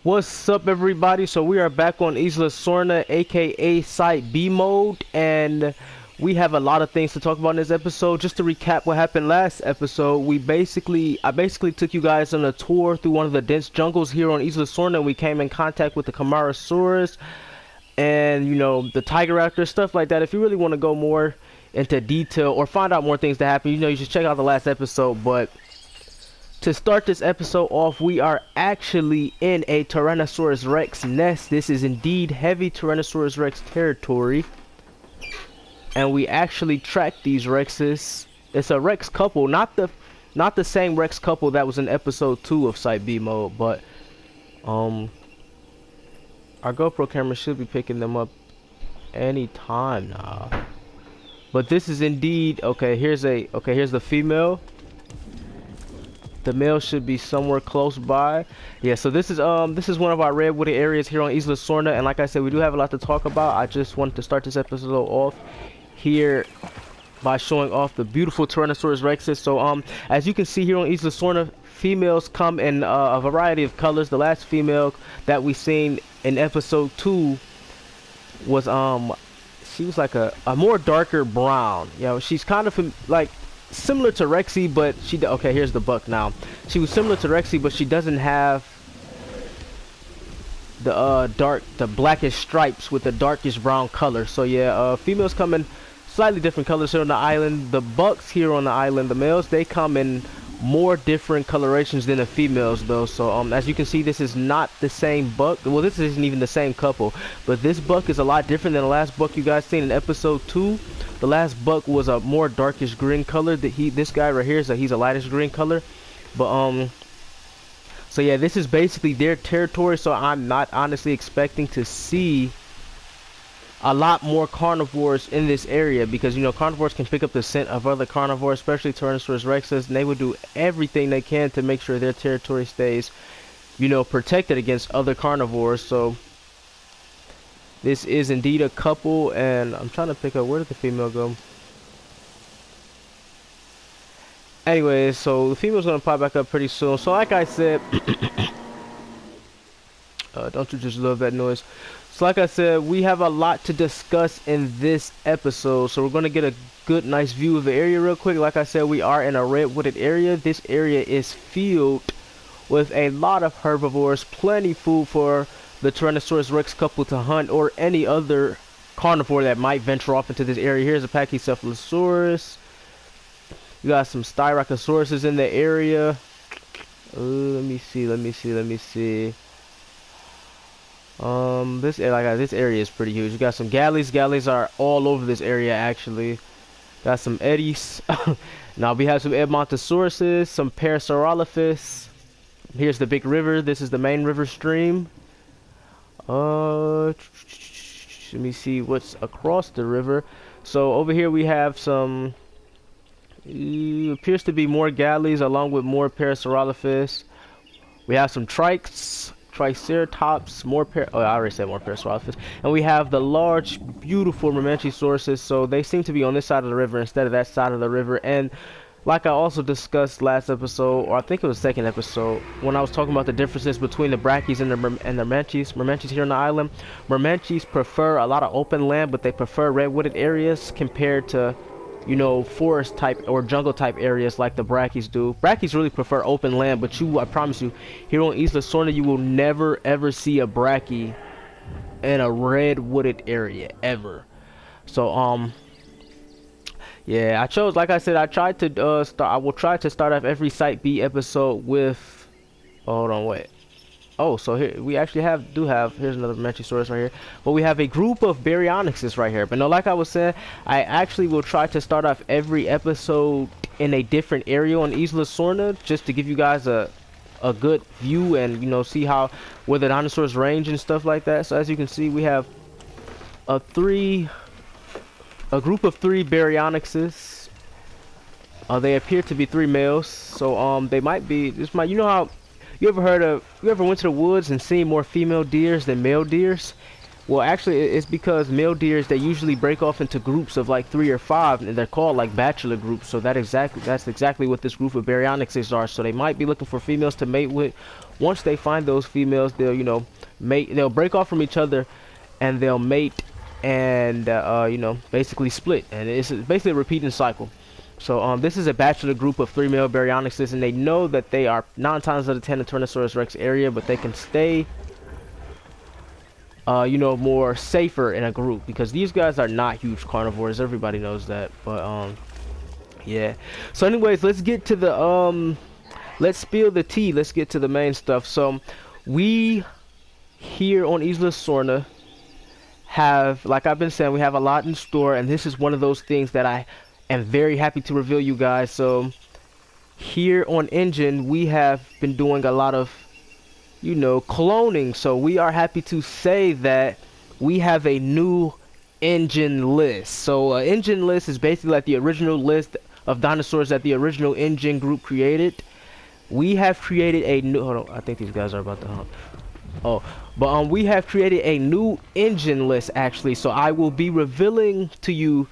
What's up, everybody? So we are back on Isla Sorna, aka Site B mode, and we have a lot of things to talk about in this episode. Just to recap what happened last episode, I basically took you guys on a tour through one of the dense jungles here on Isla Sorna, and we came in contact with the Camarasaurus and the Tiger Raptor, stuff like that. If you really want to go more into detail or find out more things that happen, you should check out the last episode. But to start this episode off, we are actually in a Tyrannosaurus Rex nest. This is indeed heavy Tyrannosaurus Rex territory. And we actually tracked these Rexes. It's a Rex couple, not the same Rex couple that was in episode 2 of Site B mode, but our GoPro camera should be picking them up any time now. But this is indeed here's the female. The male should be somewhere close by. Yeah, so this is one of our redwooded areas here on Isla Sorna, and like I said, we do have a lot to talk about. I just wanted to start this episode off here by showing off the beautiful Tyrannosaurus Rexes. So as you can see here on Isla Sorna, females come in a variety of colors. The last female that we seen in episode 2 was she was like a more darker brown. She's kind of like similar to Rexy, but here's the buck now. She was similar to Rexy, but she doesn't have the blackish stripes with the darkish brown color. So yeah, females come in slightly different colors here on the island. The bucks here on the island, the males, they come in more different colorations than the females though. So as you can see, this is not the same buck. Well, this isn't even the same couple, but this buck is a lot different than the last buck you guys seen in episode 2. The last buck was a more darkish green color. This guy right here he's a lightish green color. But so yeah, this is basically their territory, so I'm not honestly expecting to see a lot more carnivores in this area, because carnivores can pick up the scent of other carnivores, especially Tyrannosaurus Rexes, and they would do everything they can to make sure their territory stays protected against other carnivores. So this is indeed a couple, and I'm trying to pick up, where did the female go? Anyways, so the female's gonna pop back up pretty soon. So like I said, don't you just love that noise? So like I said, we have a lot to discuss in this episode, so we're gonna get a good nice view of the area real quick. Like I said, we are in a redwooded area. This area is filled with a lot of herbivores, plenty food for the Tyrannosaurus Rex couple to hunt, or any other carnivore that might venture off into this area. Here's a Pachycephalosaurus. We got some Styracosauruses in the area. Let me see. This area is pretty huge. You got some galleys. Galleys are all over this area actually. Got some eddies. Now we have some Edmontosauruses, some Parasaurolophus. Here's the big river. This is the main river stream. Let me see what's across the river. So over here we have some appears to be more galleys along with more Parasaurolophus. We have some Triceratops, I already said more Parasaurolophus, and we have the large, beautiful Myrmantosauruses. So they seem to be on this side of the river instead of that side of the river. And like I also discussed last episode, or I think it was second episode, when I was talking about the differences between the Brachys and the Myrmantes here on the island. Myrmantes prefer a lot of open land, but they prefer redwooded areas compared to forest type or jungle type areas like the Brachys do. Brachys really prefer open land, but I promise you, here on Isla Sorna, you will never ever see a Brachy in a redwooded area ever. So yeah, like I said, I will try to start off every Site B episode with, hold on, wait. Oh, so here we actually here's another Myrmantosaurus right here. But we have a group of Baryonyxes right here. But no, like I was saying, I actually will try to start off every episode in a different area on Isla Sorna, just to give you guys a good view and see where the dinosaurs range and stuff like that. So as you can see, we have a group of 3 Baryonyxes. They appear to be 3 males. So they might be, how you ever went to the woods and seen more female deers than male deers? Well, actually, it's because male deers, they usually break off into groups of like 3 or 5, and they're called like bachelor groups. So that's exactly what this group of Baryonyxes are. So they might be looking for females to mate with, once they find those females, they'll, you know, mate. They'll break off from each other, and they'll mate, and you know, basically split. And it's basically a repeating cycle. So this is a bachelor group of 3 male baryonyxes, and they know that they are 9 times out of 10 in Tyrannosaurus Rex area, but they can stay, you know, more safer in a group because these guys are not huge carnivores. Everybody knows that. But yeah. So anyways, let's get to the let's spill the tea. Let's get to the main stuff. So we here on Isla Sorna have, like I've been saying, we have a lot in store, and this is one of those things that I am very happy to reveal, you guys. So here on INGEN, we have been doing a lot of, you know, cloning. So we are happy to say that we have a new INGEN list. So INGEN list is basically like the original list of dinosaurs that the original INGEN group created. We have created a new, hold on, I think these guys are about to hunt. Oh, but we have created a new INGEN list actually. So I will be revealing to you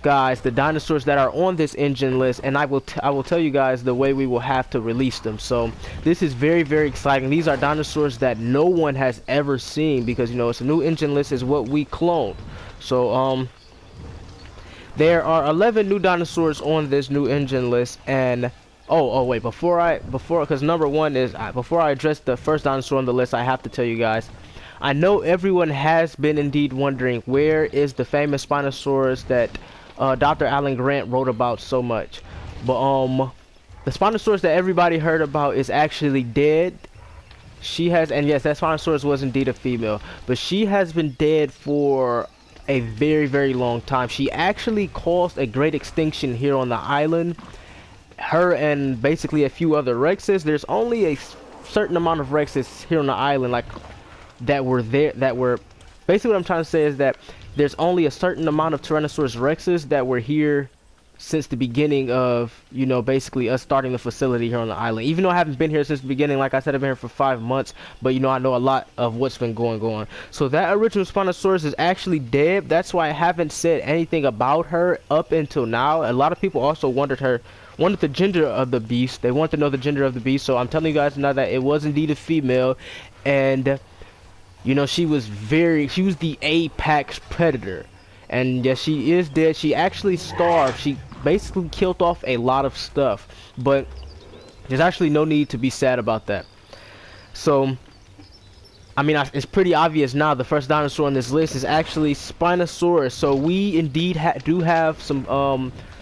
guys the dinosaurs that are on this INGEN list, and I will tell you guys the way we will have to release them. So this is very, very exciting. These are dinosaurs that no one has ever seen because, you know, it's a new INGEN list, is what we cloned. So there are 11 new dinosaurs on this new INGEN list. And oh wait, because number one is, before I address the first dinosaur on the list, I have to tell you guys, I know everyone has been indeed wondering, where is the famous Spinosaurus that Dr. Alan Grant wrote about so much? But the Spinosaurus that everybody heard about is actually dead. She has, and yes, that Spinosaurus was indeed a female, but she has been dead for a very, very long time. She actually caused a great extinction here on the island. Her and basically a few other Rexes. There's only a certain amount of Rexes here on the island, like that were there, that were basically, what I'm trying to say is that there's only a certain amount of Tyrannosaurus Rexes that were here since the beginning of, you know, basically us starting the facility here on the island. Even though I haven't been here since the beginning, like I said, I've been here for 5 months, but you know, I know a lot of what's been going on. So that original Spinosaurus is actually dead. That's why I haven't said anything about her up until now. A lot of people also wanted the gender of the beast. They want to know the gender of the beast. So I'm telling you guys now that it was indeed a female, and you know, she was the apex predator. And yes, she is dead. She actually starved. She basically killed off a lot of stuff, but there's actually no need to be sad about that. So I mean, it's pretty obvious now. The first dinosaur on this list is actually Spinosaurus. So we indeed do have some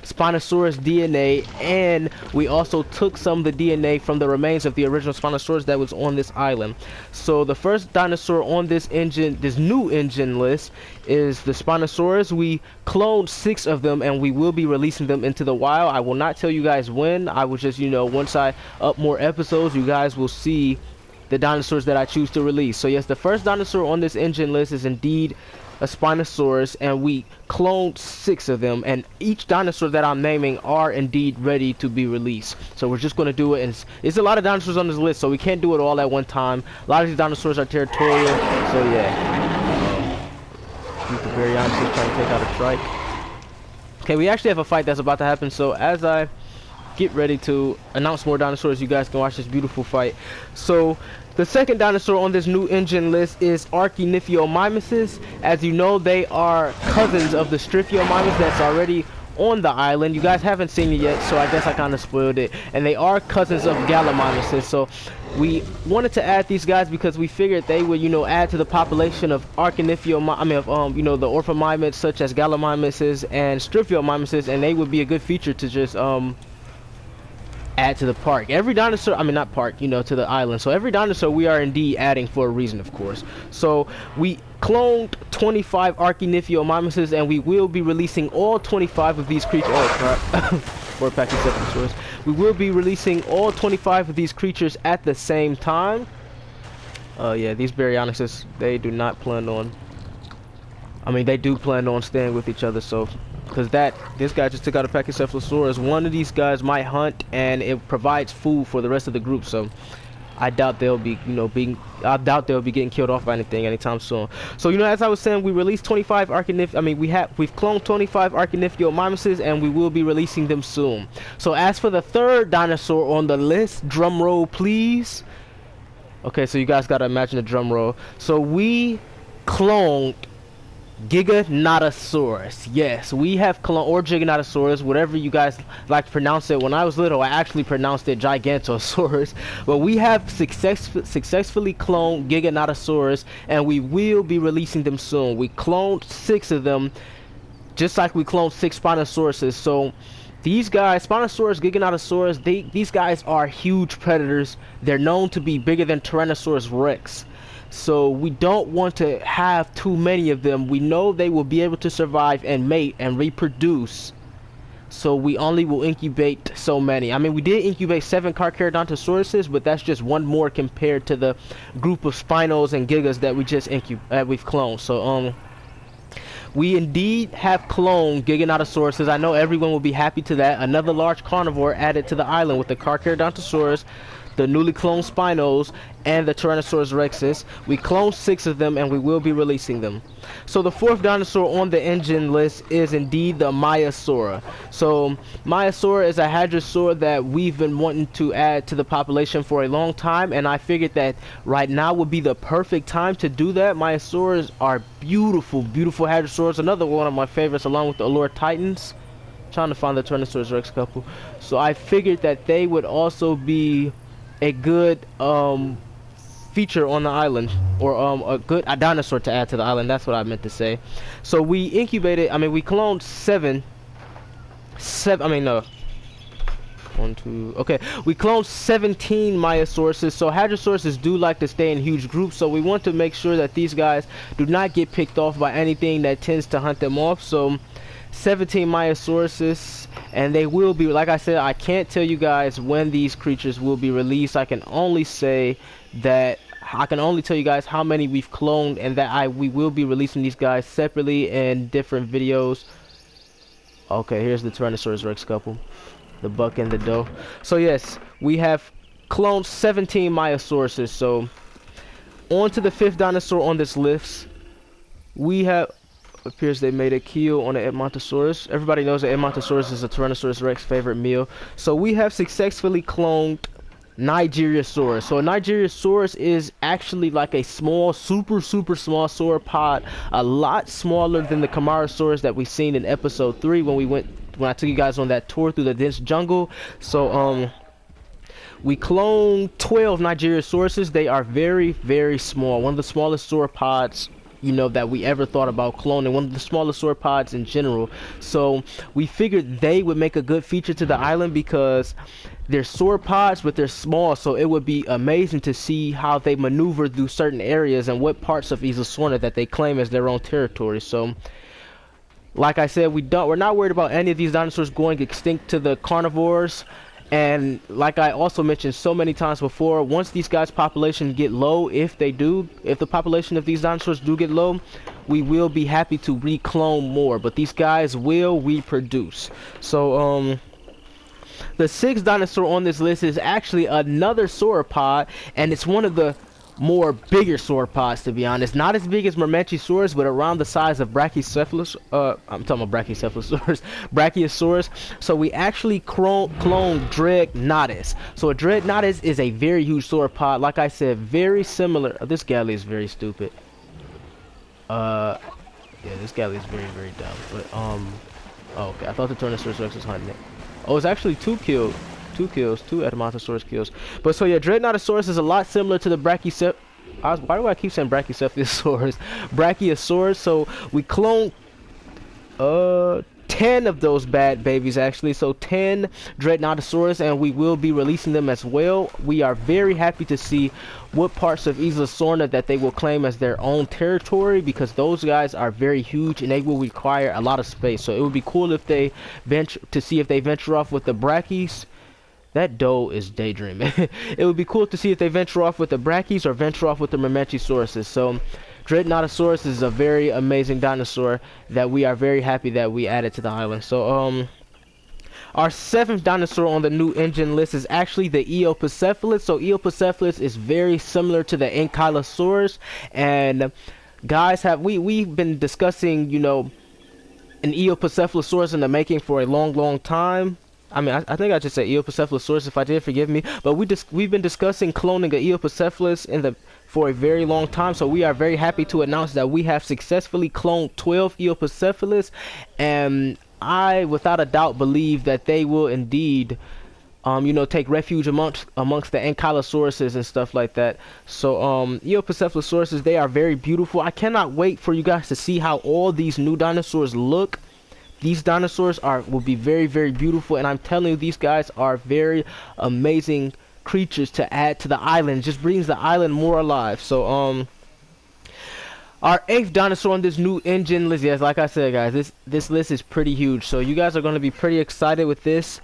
Spinosaurus DNA, and we also took some of the DNA from the remains of the original Spinosaurus that was on this island. So the first dinosaur on this new INGEN list is the Spinosaurus. We cloned 6 of them, and we will be releasing them into the wild. I will not tell you guys when. I will just, you know, once I up more episodes, you guys will see the dinosaurs that I choose to release. So yes, the first dinosaur on this INGEN list is indeed a Spinosaurus, and we cloned 6 of them, and each dinosaur that I'm naming are indeed ready to be released. So we're just going to do it, and it's a lot of dinosaurs on this list, so we can't do it all at one time. A lot of these dinosaurs are territorial, so yeah. The Baryonyx is trying to take out a trike. Okay, we actually have a fight that's about to happen, so as I get ready to announce more dinosaurs, you guys can watch this beautiful fight. So the second dinosaur on this new INGEN list is Archiniphiomymesis. As you know, they are cousins of the Stryphiomymes that's already on the island. You guys haven't seen it yet, so I guess I kind of spoiled it. And they are cousins of Gallimimesis. So we wanted to add these guys because we figured they would, you know, add to the population of you know, the orthomymetes such as Gallimimesis and Stryphiomymesis, and they would be a good feature to just add to the park. Every dinosaur, I mean not park, you know, to the island. So every dinosaur we are indeed adding for a reason, of course. So we cloned 25 Archiniphiomymesis, and we will be releasing all 25 of these creatures. Oh crap. Or Pachycephalosaurus. We will be releasing all 25 of these creatures at the same time. Yeah, these Baryonyxes, they do not plan on, I mean, they do plan on staying with each other, so because this guy just took out a Pachycephalosaurus. One of these guys might hunt, and it provides food for the rest of the group. So I doubt they'll be, you know, getting killed off by anything anytime soon. So, you know, as I was saying, we released 25 we've cloned 25 Archiniphiomymesis, and we will be releasing them soon. So as for the third dinosaur on the list, drum roll please. Okay, so you guys gotta imagine the drum roll. So we cloned Giganotosaurus. Yes, we have cloned, or Giganotosaurus, whatever you guys like to pronounce it. When I was little, I actually pronounced it Gigantosaurus. But we have successfully cloned Giganotosaurus, and we will be releasing them soon. We cloned 6 of them, just like we cloned 6 Spinosauruses. So these guys, Spinosaurus, Giganotosaurus, these guys are huge predators. They're known to be bigger than Tyrannosaurus Rex. So we don't want to have too many of them. We know they will be able to survive and mate and reproduce. So we only will incubate so many. I mean, we did incubate 7 Carcharodontosauruses, but that's just one more compared to the group of Spinos and Gigas that we just we've cloned. So we indeed have cloned Giganotosaurus. I know everyone will be happy to that. Another large carnivore added to the island with the Carcharodontosaurus, the newly cloned Spinos, and the Tyrannosaurus Rexes. We cloned 6 of them, and we will be releasing them. So the 4th dinosaur on the INGEN list is indeed the Maiasaura. So Maiasaura is a hadrosaur that we've been wanting to add to the population for a long time, and I figured that right now would be the perfect time to do that. Maiasauras are beautiful, beautiful hadrosaurs. Another one of my favorites, along with the Allure Titans. Trying to find the Tyrannosaurus Rex couple. So I figured that they would also be a good feature on the island, or a dinosaur to add to the island. That's what I meant to say. So we incubated, we cloned 7, okay, we cloned 17 Maiasauruses. So hadrosauruses do like to stay in huge groups, so we want to make sure that these guys do not get picked off by anything that tends to hunt them off. So 17 Maiasauruses, and they will be, like I said, I can't tell you guys when these creatures will be released. I can only tell you guys how many we've cloned, and that we will be releasing these guys separately in different videos. Okay, here's the Tyrannosaurus Rex couple, the buck and the doe. So yes, we have cloned 17 Maiasauruses. So on to the 5th dinosaur on this list. We have, appears they made a kill on the Edmontosaurus. Everybody knows that Edmontosaurus is a Tyrannosaurus Rex favorite meal. So we have successfully cloned Nigeriosaurus. So a Nigeriosaurus is actually like a small, super small sauropod, a lot smaller than the Camarasaurus that we seen in episode 3 when I took you guys on that tour through the dense jungle. So we cloned 12 Nigeriosaurus. They are very small, one of the smallest sauropods that we ever thought about cloning, one of the smallest sauropods in general. So we figured they would make a good feature to the island because they're sauropods, but they're small, so it would be amazing to see how they maneuver through certain areas and what parts of Isla that they claim as their own territory. So like I said, we're not worried about any of these dinosaurs going extinct to the carnivores. And like I also mentioned so many times before, once these guys' population get low, if the population of these dinosaurs do get low, we will be happy to reclone more, but these guys will reproduce. So the 6th dinosaur on this list is actually another sauropod, and it's one of the more bigger sauropods, to be honest. Not as big as Myrmecosaurus, but around the size of Brachycephalus. I'm talking about Brachycephalosaurus. Brachiosaurus. So we actually cloned Dreadnoughtus. So a Dreadnoughtus is a very huge sauropod. Like I said, very similar. This galley is very stupid. Yeah, this galley is very dumb. But oh, okay, I thought the Tyrannosaurus Rex was hunting it. Oh, it's actually 2 kills. 2 Edmontosaurus kills. But so yeah, Dreadnoughtosaurus is a lot similar to the why do I keep saying Brachycephalosaurus? Brachiosaurus. So we cloned 10 of those bad babies actually. So 10 Dreadnoughtosaurus, and we will be releasing them as well. We are very happy to see what parts of Isla Sorna that they will claim as their own territory, because those guys are very huge and they will require a lot of space. So it would be cool if they venture off with the Brachys. That doe is daydreaming. It would be cool to see if they venture off with the Brachys or venture off with the Myrmechosauruses. So Dreadnoughtosaurus is a very amazing dinosaur that we are very happy that we added to the island. So our 7th dinosaur on the new INGEN list is actually the Eopacephalus. So Eopacephalus is very similar to the Ankylosaurus, and guys, we've been discussing an Eopacephalosaurus in the making for a long time. I mean, I think I just said Eopacephalosaurus. If I did, forgive me. But we've been discussing cloning a Eopacephalus for a very long time. So we are very happy to announce that we have successfully cloned 12 Eopacephalus, and I, without a doubt, believe that they will indeed, take refuge amongst the Ankylosauruses and stuff like that. So, Eopacephalosauruses, they are very beautiful. I cannot wait for you guys to see how all these new dinosaurs look. These dinosaurs will be very, very beautiful, and I'm telling you, these guys are very amazing creatures to add to the island. It just brings the island more alive. So, our 8th dinosaur on this new INGEN list. Yes, like I said, guys, this list is pretty huge. So you guys are going to be pretty excited with this.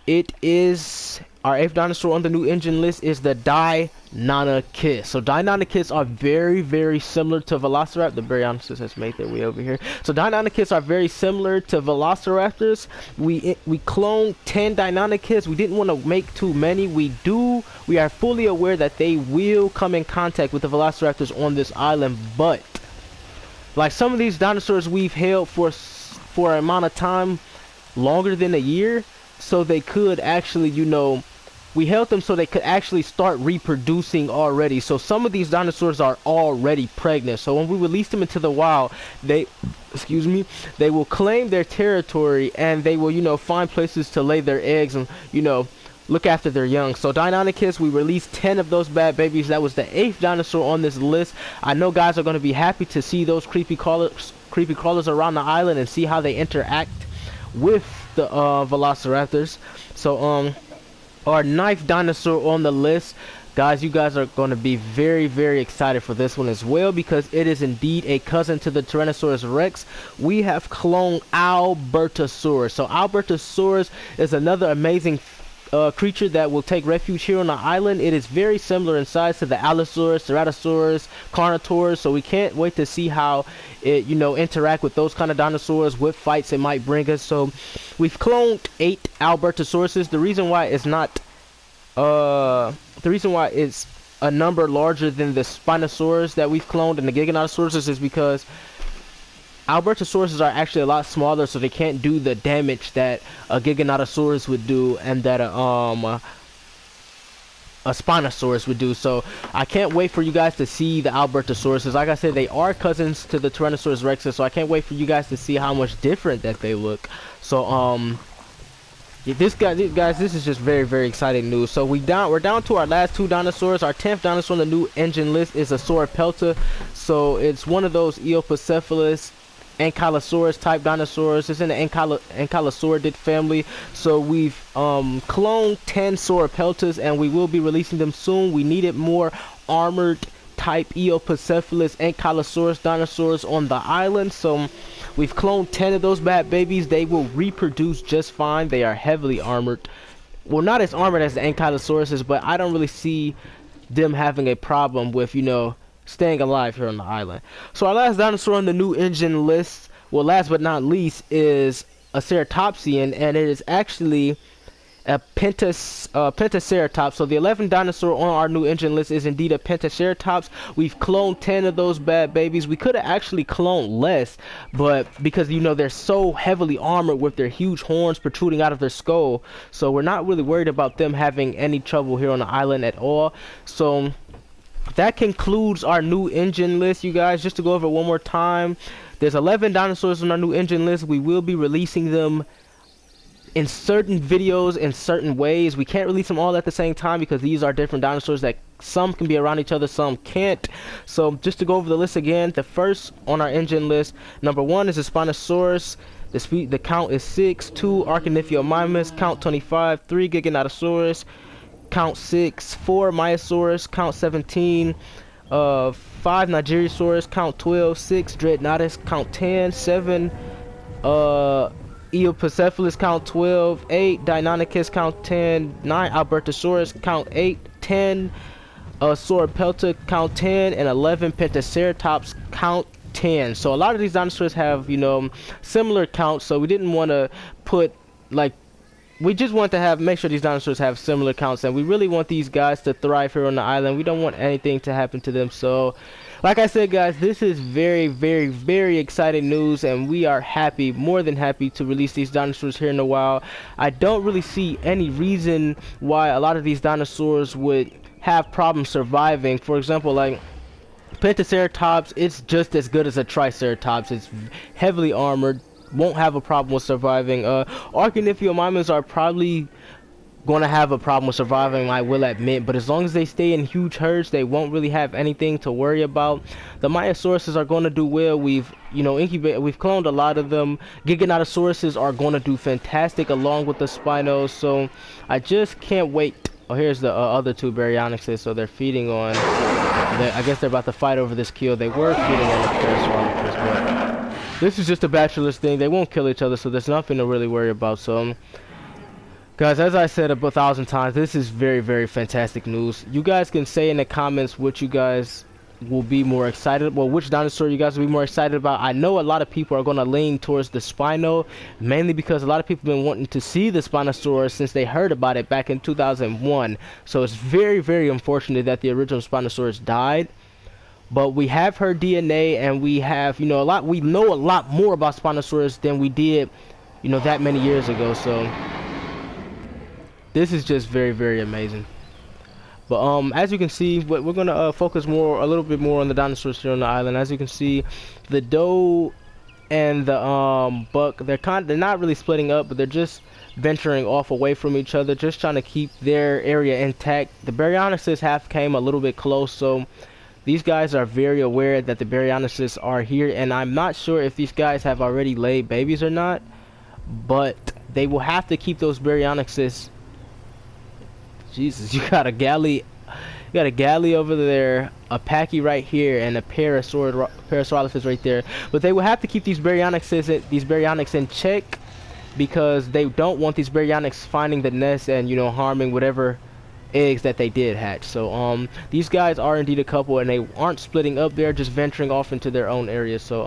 It is our 8th dinosaur on the new INGEN list is the Deinonychus. So Deinonychus are very, very similar to Velociraptor. The Baryonychus has made their way over here. So Deinonychus are very similar to Velociraptors. We cloned 10 Deinonychus. We didn't want to make too many. We are fully aware that they will come in contact with the Velociraptors on this island, but like some of these dinosaurs we've held for an amount of time longer than a year. So they could actually, we held them so they could actually start reproducing already. So some of these dinosaurs are already pregnant. So when we release them into the wild, they will claim their territory, and they will, find places to lay their eggs and, look after their young. So Deinonychus, we released 10 of those bad babies. That was the 8th dinosaur on this list. I know guys are going to be happy to see those creepy crawlers around the island and see how they interact with the velociraptors. So our 9th dinosaur on the list, guys, you guys are going to be very, very excited for this one as well, because it is indeed a cousin to the Tyrannosaurus Rex. We have cloned Albertosaurus. So Albertosaurus is another amazing creature that will take refuge here on the island. It is very similar in size to the Allosaurus, Ceratosaurus, Carnotaurus, so we can't wait to see how it, interact with those kind of dinosaurs, what fights it might bring us. So we've cloned 8 Albertosauruses. The reason why it's a number larger than the Spinosaurus that we've cloned and the Giganotosaurus is because Albertosauruses are actually a lot smaller, so they can't do the damage that a Giganotosaurus would do and that a Spinosaurus would do. So I can't wait for you guys to see the Albertosauruses. Like I said, they are cousins to the Tyrannosaurus Rexes, so I can't wait for you guys to see how much different that they look. So yeah, this is just very, very exciting news. So we're down to our last 2 dinosaurs. Our 10th dinosaur on the new INGEN list is a Sauropelta. So it's one of those Eopacephalus Ankylosaurus type dinosaurs. It's in the Ankylosauridid family. So we've cloned 10 Sauropeltas, and we will be releasing them soon. We needed more armored type Eopacephalus Ankylosaurus dinosaurs on the island, so we've cloned 10 of those bad babies. They will reproduce just fine. They are heavily armored. Well, not as armored as the Ankylosauruses, but I don't really see them having a problem with, staying alive here on the island. So our last dinosaur on the new INGEN list, well, last but not least, is a Ceratopsian, and it is actually a Pentaceratops. So the 11th dinosaur on our new INGEN list is indeed a Pentaceratops. We've cloned 10 of those bad babies. We could have actually cloned less, but because they're so heavily armored with their huge horns protruding out of their skull, so we're not really worried about them having any trouble here on the island at all. So that concludes our new INGEN list, you guys. Just to go over it one more time, there's 11 dinosaurs on our new INGEN list. We will be releasing them in certain videos in certain ways. We can't release them all at the same time because these are different dinosaurs that some can be around each other, some can't. So just to go over the list again, the first on our INGEN list, number 1 is the Spinosaurus. The count is 6. 2 Archaniphiomymus, count 25. 3 Giganotosaurus, count 6. 4 Myosaurus, count 17. 5 Nigeriosaurus, count 12. 6 Dreadnoughtus, count 10. 7 Eopacephalus, count 12. 8 Deinonychus, count 10. 9 Albertosaurus, count 8. 10 Sauropelta, count 10, and 11 Pentaceratops, count 10. So a lot of these dinosaurs have similar counts, so we didn't want to put we just want to make sure these dinosaurs have similar counts, and we really want these guys to thrive here on the island. We don't want anything to happen to them, so Like I said, guys, this is very, very, very exciting news, and we are happy, more than happy, to release these dinosaurs here in a while. I don't really see any reason why a lot of these dinosaurs would have problems surviving. For example, like Pentaceratops, it's just as good as a Triceratops. It's heavily armored, won't have a problem with surviving. Archanophiomimers are probably gonna have a problem with surviving, I will admit, but as long as they stay in huge herds, they won't really have anything to worry about. The Myosauruses are gonna do well. We've we've cloned a lot of them. Giganotosauruses are gonna do fantastic along with the Spinos, so I just can't wait. Oh, here's the other two Baryonyxes, so they're feeding on, I guess they're about to fight over this kill. They were feeding on the Parasaurolophus, but this is just a bachelor's thing. They won't kill each other, so there's nothing to really worry about. So guys, as I said 1,000 times, this is very, very fantastic news. You guys can say in the comments what you guys will be more excited, well, which dinosaur you guys will be more excited about. I know a lot of people are going to lean towards the Spino, mainly because a lot of people have been wanting to see the Spinosaurus since they heard about it back in 2001. So it's very, very unfortunate that the original Spinosaurus died. But we have heard DNA, and we have, we know a lot more about Spinosaurus than we did, that many years ago. So this is just very, very amazing. But as you can see, we're gonna focus a little bit more on the dinosaurs here on the island. As you can see, the doe and the buck, they're not really splitting up, but they're just venturing off away from each other, just trying to keep their area intact. The Baryonyxes have came a little bit close, so these guys are very aware that the Baryonyxes are here, and I'm not sure if these guys have already laid babies or not, but they will have to keep those Baryonyxes. Jesus, you got a galley over there, a Pachy right here, and a Parasaurolophus right there. But they will have to keep these Baryonyx in check, because they don't want these Baryonyx finding the nest and harming whatever eggs that they did hatch. So these guys are indeed a couple, and they aren't splitting up. They're just venturing off into their own area. So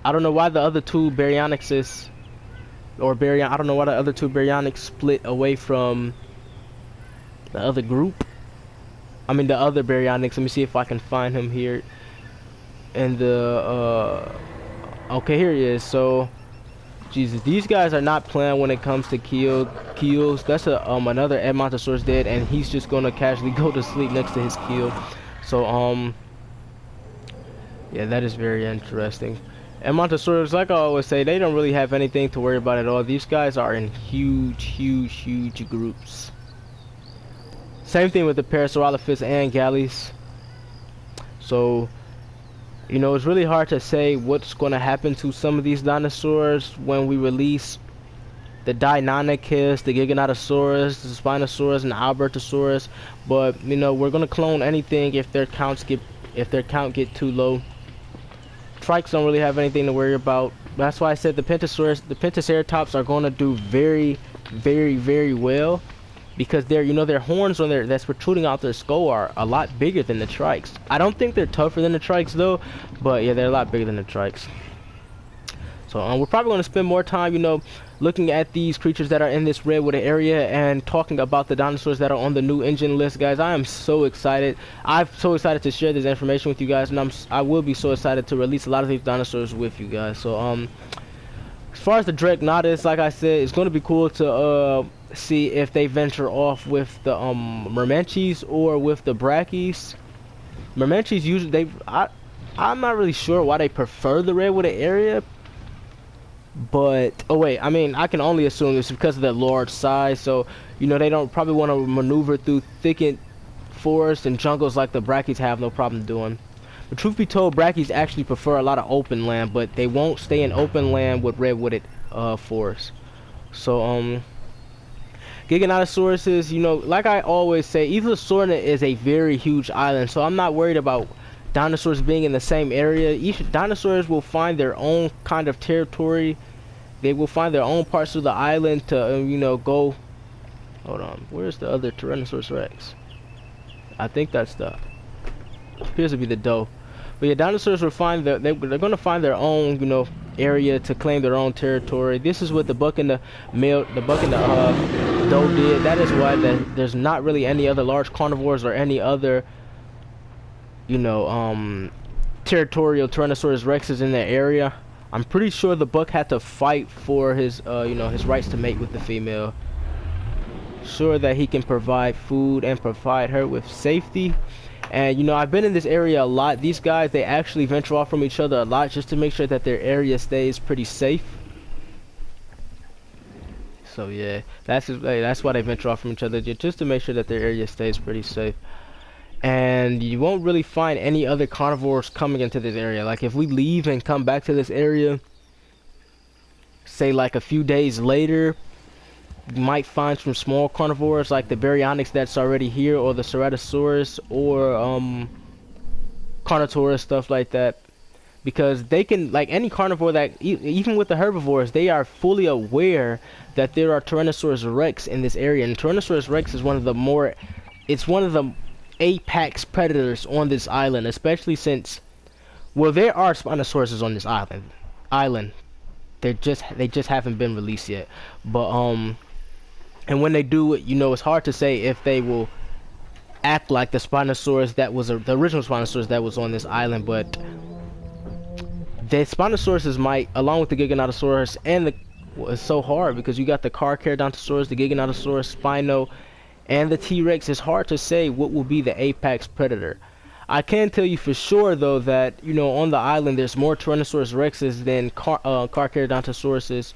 I don't know why the other two Baryonyxes, I don't know why the other two Baryonyx split away from the other group. I mean the other Baryonyx. Let me see if I can find him here. And okay, here he is. So Jesus, these guys are not playing when it comes to kills. That's another Edmontosaurus dead, and he's just gonna casually go to sleep next to his kill. So yeah, that is very interesting. And Montosaurus, like I always say, they don't really have anything to worry about at all. These guys are in huge groups. Same thing with the Parasaurolophus and Galleys. So, it's really hard to say what's going to happen to some of these dinosaurs when we release the Deinonychus, the Giganotosaurus, the Spinosaurus, and the Albertosaurus. But, we're going to clone anything if their count get too low. Trikes don't really have anything to worry about. That's why I said the Pentaceratops are going to do very, very, very well, because their horns on that's protruding out their skull are a lot bigger than the Trikes. I don't think they're tougher than the Trikes though, but yeah, they're a lot bigger than the Trikes. So we're probably going to spend more time, looking at these creatures that are in this redwood area and talking about the dinosaurs that are on the new INGEN list, guys. I am so excited. I'm so excited to share this information with you guys, and I will be so excited to release a lot of these dinosaurs with you guys. So as far as the Dracnotus, like I said, it's going to be cool to see if they venture off with the Mermenches or with the Brachys. Mermenches usually I'm not really sure why they prefer the redwood area. But I mean, I can only assume it's because of their large size. So they don't probably want to maneuver through thickened forests and jungles like the Brachys have no problem doing. But truth be told, Brachys actually prefer a lot of open land, but they won't stay in open land with redwooded forests. So Giganotosauruses, like I always say, Elasorna is a very huge island, so I'm not worried about dinosaurs being in the same area. Each dinosaurs will find their own kind of territory. They will find their own parts of the island to go. Hold on, where's the other Tyrannosaurus Rex? I think that's appears to be the doe. But yeah, dinosaurs will find they're going to find their own area to claim their own territory. This is what the buck and the doe did. That is why there's not really any other large carnivores or any other you know, territorial Tyrannosaurus Rexes in the area. I'm pretty sure the buck had to fight for his, you know, his rights to mate with the female. Sure that he can provide food and provide her with safety. And you know, I've been in this area a lot. These guys, they actually venture off from each other a lot just to make sure that their area stays pretty safe. So yeah, that's why they venture off from each other, just to make sure that their area stays pretty safe. And you won't really find any other carnivores coming into this area. Like if we leave and come back to this area, say like a few days later, you might find some small carnivores like the baryonyx that's already here, or the ceratosaurus, or carnotaurus, stuff like that, because they can, like any carnivore that even with the herbivores, they are fully aware that there are Tyrannosaurus Rex in this area. And Tyrannosaurus Rex is one of the apex predators on this island, especially since, well, there are Spinosauruses on this island. They just haven't been released yet, but and when they do, you know, it's hard to say if they will act like the Spinosaurus that was the original Spinosaurus that was on this island. But the Spinosauruses might, along with the Giganotosaurus and the, well, it's so hard because you got the Carcharodontosaurus, the Giganotosaurus, Spino, and the T-Rex. It's hard to say what will be the apex predator. I can tell you for sure though that, you know, on the island there's more Tyrannosaurus Rexes than Carcharodontosauruses.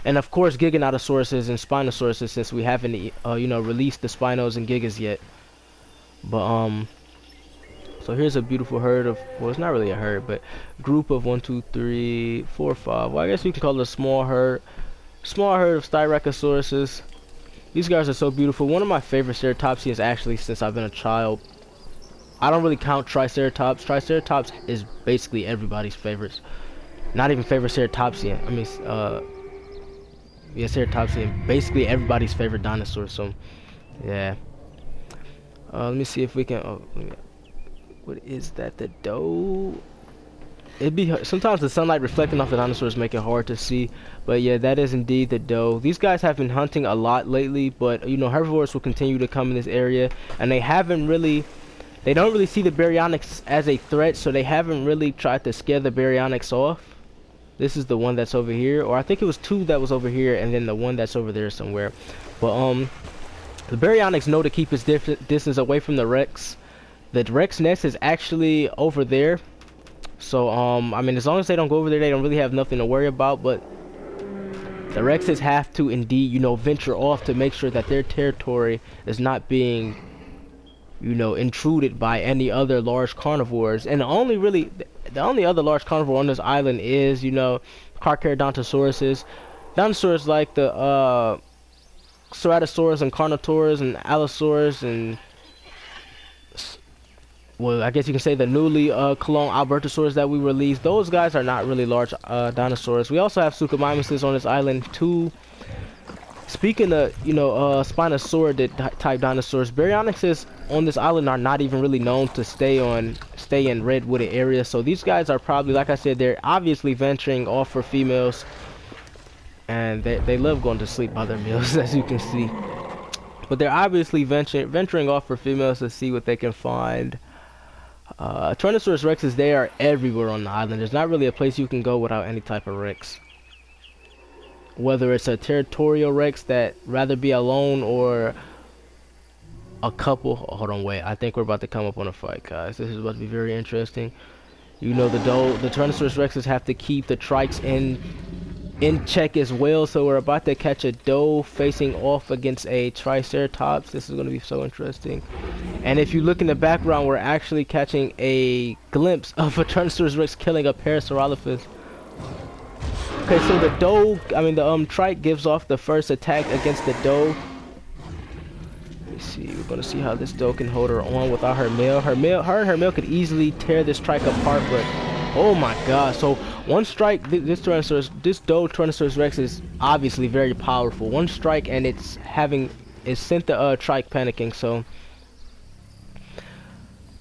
And of course, Giganotosauruses and Spinosauruses, since we haven't, you know, released the Spinos and Gigas yet. But so here's a beautiful herd of, well, it's not really a herd, but group of 1, 2, 3, 4, 5. Well, I guess you can call it a small herd of Styracosauruses. These guys are so beautiful. One of my favorite ceratopsians, actually, since I've been a child. I don't really count Triceratops. Triceratops is basically everybody's favorites. Not even favorite ceratopsian. I mean, yeah, ceratopsian, basically everybody's favorite dinosaur. So yeah, let me see if we can, what is that, the doe? It'd be, sometimes the sunlight reflecting off the dinosaurs make it hard to see, but yeah, that is indeed the doe. These guys have been hunting a lot lately, but you know, herbivores will continue to come in this area, and they don't really see the baryonyx as a threat, so they haven't really tried to scare the baryonyx off. This is the one that's over here, or I think it was two that was over here, and then the one that's over there somewhere. But the baryonyx know to keep his distance away from the Rex. The Rex nest is actually over there, so I mean, as long as they don't go over there, they don't really have nothing to worry about. But the Rexes have to indeed, you know, venture off to make sure that their territory is not being, you know, intruded by any other large carnivores. And the only other large carnivore on this island is, you know, Carcharodontosauruses. Dinosaurs like the Ceratosaurus and Carnotaurus and Allosaurus and, well, I guess you can say the newly cloned Albertosaurus that we released. Those guys are not really large dinosaurs. We also have Suchomimuses on this island too. Speaking of, you know, Spinosaurid type dinosaurs, baryonyxes on this island are not even really known to stay in redwooded areas. So these guys are probably, like I said, they're obviously venturing off for females, and they love going to sleep by their meals, as you can see. But they're obviously venturing off for females to see what they can find. Tyrannosaurus Rexes, they are everywhere on the island. There's not really a place you can go without any type of Rex. Whether it's a territorial Rex that rather be alone, or a couple. Oh, hold on, wait. I think we're about to come up on a fight, guys. This is about to be very interesting. You know, the Tyrannosaurus Rexes have to keep the trikes in check as well. So we're about to catch a doe facing off against a Triceratops. This is going to be so interesting. And if you look in the background, we're actually catching a glimpse of a Tyrannosaurus Rex killing a Parasaurolophus. Okay, so the trike gives off the first attack against the doe. Let me see, we're gonna see how this doe can hold her on without her male. Her and her male could easily tear this trike apart, but oh my god! So one strike, this doe Tyrannosaurus Rex is obviously very powerful. One strike and it sent the trike panicking. So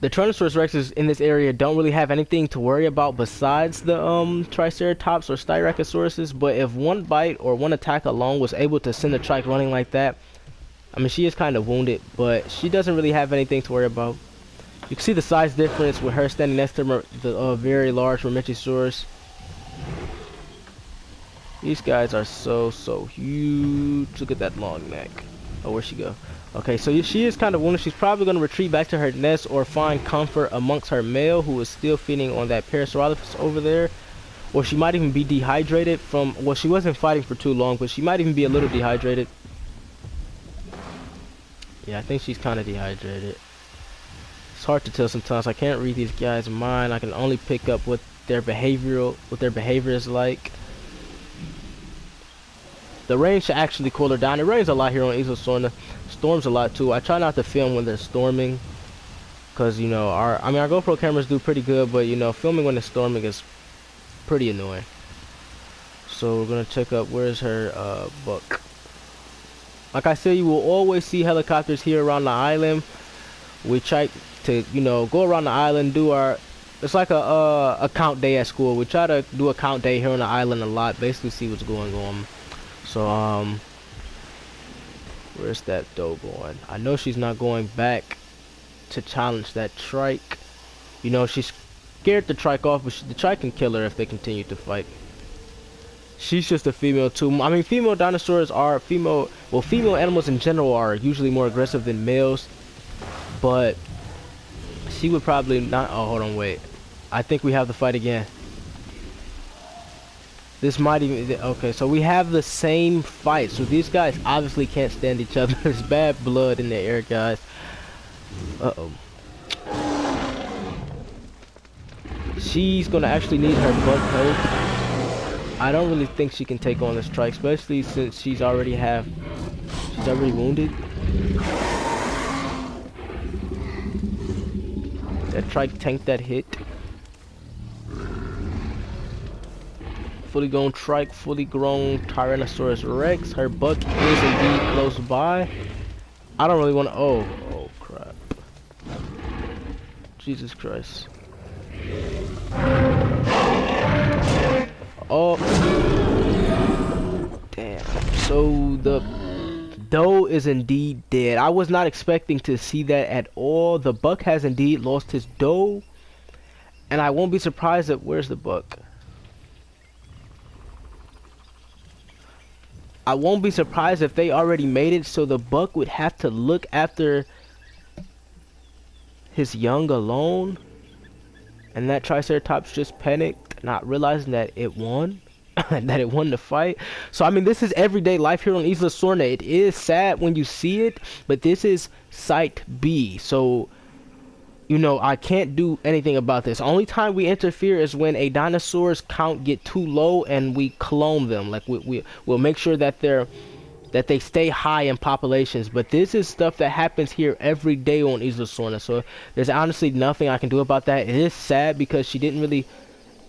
the Tyrannosaurus Rexes in this area don't really have anything to worry about besides the Triceratops or Styracosauruses. But if one bite or one attack alone was able to send the trike running like that, I mean, she is kind of wounded, but she doesn't really have anything to worry about. You can see the size difference with her standing next to the very large Myrmecosaurus. These guys are so huge. Look at that long neck. Oh, where'd she go? Okay, so she is kind of wounded. She's probably going to retreat back to her nest or find comfort amongst her male, who is still feeding on that Parasaurolophus over there. Or she might even be dehydrated from, well, she wasn't fighting for too long, but she might even be a little dehydrated. Yeah, I think she's kind of dehydrated. It's hard to tell sometimes. I can't read these guys' mind. I can only pick up what their behavior is like. The rain should actually cool her down. It rains a lot here on Isla Sorna. Storms a lot too. I try not to film when they're storming, cause you know our GoPro cameras do pretty good, but you know filming when it's storming is pretty annoying. So we're gonna check up where's her buck. Like I said, you will always see helicopters here around the island. We try to, you know, go around the island, do our, it's like a count day at school. We try to do a count day here on the island a lot, basically see what's going on. So where's that doe going? I know she's not going back to challenge that trike. You know, she's scared to trike off, but the trike can kill her if they continue to fight. She's just a female too. I mean, female dinosaurs are female animals in general are usually more aggressive than males, but she would probably not. Oh, hold on, wait. I think we have the fight again. This might even, okay, so we have the same fight. So these guys obviously can't stand each other. There's bad blood in the air, guys. Uh-oh. She's gonna actually need her butt health. I don't really think she can take on this trike, especially since she's already wounded. That trike tanked that hit. Fully grown trike, fully grown Tyrannosaurus Rex. Her buck is indeed close by. I don't really want to. Oh crap! Jesus Christ! Oh, damn! So the doe is indeed dead. I was not expecting to see that at all. The buck has indeed lost his doe, and I won't be surprised that where's the buck? I won't be surprised if they already made it, so the buck would have to look after his young alone. And that Triceratops just panicked, not realizing that it won. That it won the fight. So I mean, this is everyday life here on Isla Sorna. It is sad when you see it, but this is Site B. So, you know, I can't do anything about this. Only time we interfere is when a dinosaur's count get too low and we clone them. Like we'll make sure that they stay high in populations. But this is stuff that happens here every day on Isla Sorna. So there's honestly nothing I can do about that. It is sad because she didn't really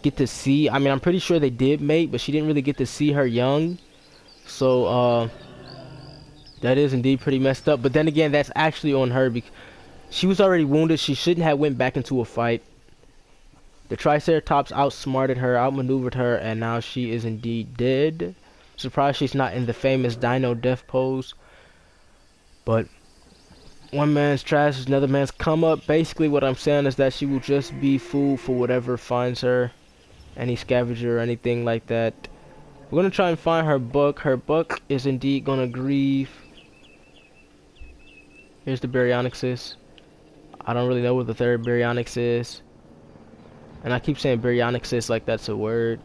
get to see. I mean, I'm pretty sure they did mate, but she didn't really get to see her young. So that is indeed pretty messed up. But then again, that's actually on her because she was already wounded. She shouldn't have went back into a fight. The Triceratops outsmarted her, outmaneuvered her, and now she is indeed dead. Surprised she's not in the famous dino death pose. But one man's trash is another man's come up. Basically what I'm saying is that she will just be food for whatever finds her. Any scavenger or anything like that. We're gonna try and find her buck. Her buck is indeed gonna grieve. Here's the Baryonyxus. I don't really know what the third Baryonyx is. And I keep saying Baryonyxus like that's a word.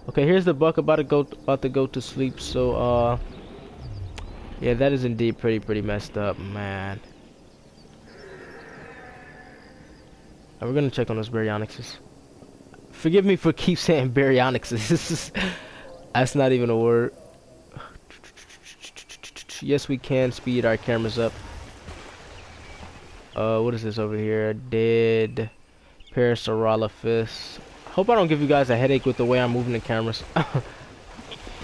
Okay, here's the buck about to go to sleep. So yeah, that is indeed pretty messed up, man. And we're gonna check on those Baryonyxus. Forgive me for keep saying Baryonyxus. That's not even a word. Yes, we can speed our cameras up. What is this over here? Dead Parasaurolophus. Hope I don't give you guys a headache with the way I'm moving the cameras.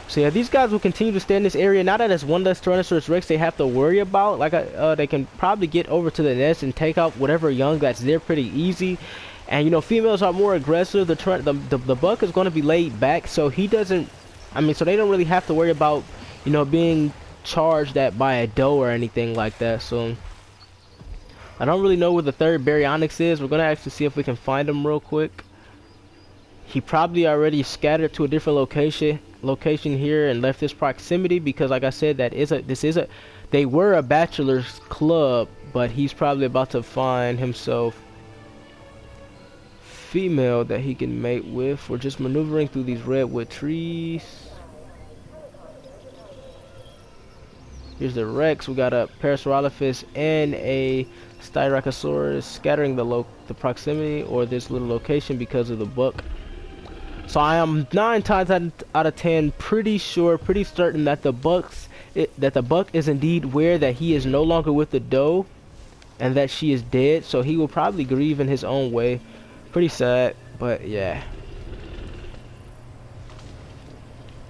So yeah, these guys will continue to stay in this area. Now that it's one less Tyrannosaurus Rex they have to worry about. Like they can probably get over to the nest and take out whatever young that's there pretty easy. And you know, females are more aggressive. The buck is going to be laid back, so he doesn't. I mean, so they don't really have to worry about, you know, being charged at by a doe or anything like that. So I don't really know where the third baryonyx is. We're gonna actually see if we can find him real quick. He probably already scattered to a different location here and left this proximity, because like I said, they were a bachelor's club, but he's probably about to find himself female that he can mate with. We're just maneuvering through these redwood trees. Here's the Rex. We got a Parasaurolophus and a Styracosaurus scattering the proximity, or this little location, because of the buck. So I am 9 times out of 10 pretty certain that the buck is indeed where, that he is no longer with the doe, and that she is dead. So he will probably grieve in his own way. Pretty sad, but yeah.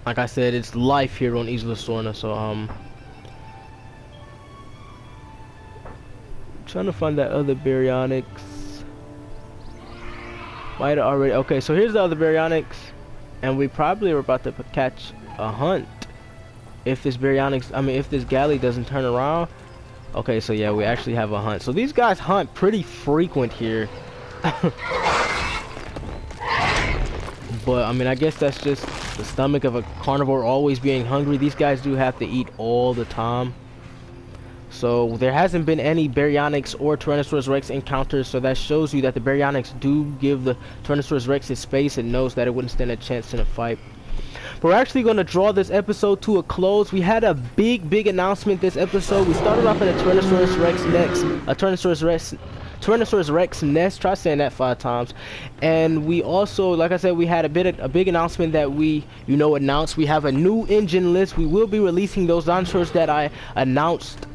Like I said, it's life here on Isla Sorna. So trying to find that other baryonyx. Might have already. Okay, so here's the other baryonyx, and we probably are about to catch a hunt if this if this galley doesn't turn around. Okay, so yeah, we actually have a hunt. So these guys hunt pretty frequent here. But I mean, I guess that's just the stomach of a carnivore always being hungry. These guys do have to eat all the time. So there hasn't been any baryonyx or Tyrannosaurus Rex encounters, so that shows you that the baryonyx do give the Tyrannosaurus Rex his space and knows that it wouldn't stand a chance in a fight. But we're actually going to draw this episode to a close. We had a big announcement this episode. We started off in a Tyrannosaurus Rex nest. Try saying that 5 times. And we also, like I said, we had a big announcement that we announced. We have a new INGEN list. We will be releasing those dinosaurs that I announced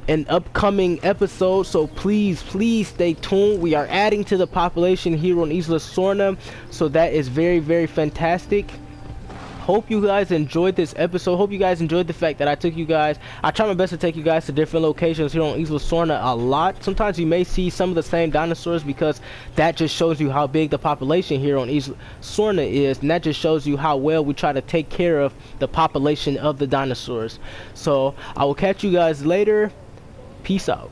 in upcoming episodes, so please stay tuned. We are adding to the population here on Isla Sorna, so that is very fantastic. Hope you guys enjoyed this episode. Hope you guys enjoyed the fact that I try my best to take you guys to different locations here on Isla Sorna a lot. Sometimes you may see some of the same dinosaurs, because that just shows you how big the population here on Isla Sorna is, and that just shows you how well we try to take care of the population of the dinosaurs. So I will catch you guys later. Peace out.